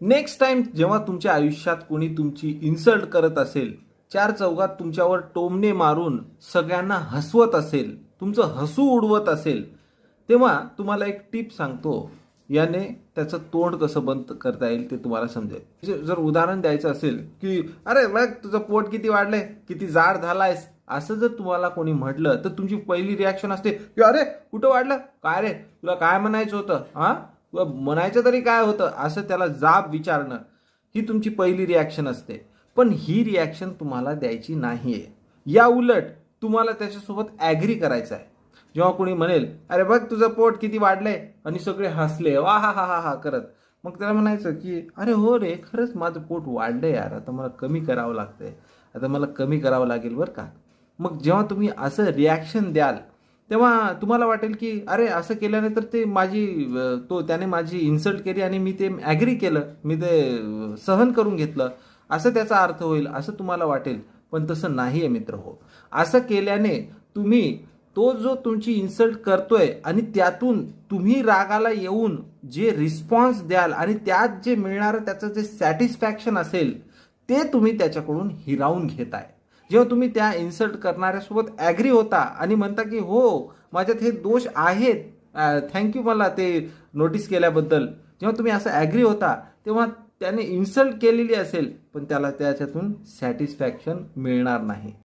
Next time जेव्हा तुमच्या आयुष्यात कोणी तुमची इन्सल्ट करत असेल, चार चौघात तुमच्यावर टोमणे मारून सगळ्यांना हसवत असेल, तुमचं हसू उडवत असेल, तेव्हा तुम्हाला एक टिप सांगतो. याने त्याचं तोंड कसं बंद करता येईल ते तुम्हाला समजेल. जर उदाहरण द्यायचं असेल की अरे बघ तुझं पोट किती वाढलंय, किती जाड झालायस, असं जर तुम्हाला कोणी म्हटलं तर तुमची पहिली रिॲक्शन असते की अरे कुठं वाढलं, काय रे तुला काय म्हणायचं होतं, हा तुला म्हणायचं तरी काय होतं, असं त्याला जाब विचारणं, ही तुमची पहिली रिॲक्शन असते. पण ही रिॲक्शन तुम्हाला द्यायची नाहीये. या उलट तुम्हाला त्याच्यासोबत ॲग्री करायचं आहे. जेव्हा कोणी म्हणेल अरे बघ तुझं पोट किती वाढलंय आणि सगळे हसले वा हा हा हा हा करत, मग त्याला म्हणायचं की अरे हो रे खरंच माझं पोट वाढलंय यार, आता मला कमी करावं लागतंय, आता मला कमी करावं लागेल बरं का. मग जेव्हा तुम्ही असं रिॲक्शन द्याल तेव्हा तुम्हाला वाटेल की अरे असं केल्याने तर ते त्याने माझी इन्सल्ट केली आणि मी ते ॲग्री केलं, मी ते सहन करून घेतलं, असं त्याचा अर्थ होईल असं तुम्हाला वाटेल. पण तसं नाही आहे मित्र हो. असं केल्याने तुम्ही तो जो तुमची इन्सल्ट करतोय आणि त्यातून तुम्ही रागाला येऊन जे रिस्पॉन्स द्याल आणि त्यात जे मिळणारं त्याचं जे सॅटिस्फॅक्शन असेल ते तुम्ही त्याच्याकडून हिरावून घेताय. जेव्हा तुम्ही त्या इन्सल्ट करणाऱ्यासोबत ॲग्री होता आणि म्हणता की हो माझ्यात हे दोष आहेत, थँक्यू मला ते नोटीस केल्याबद्दल, जेव्हा तुम्ही असं ॲग्री होता तेव्हा त्याने इन्सल्ट केलेली असेल पण त्याला त्याच्यातून सॅटिस्फॅक्शन मिळणार नाही.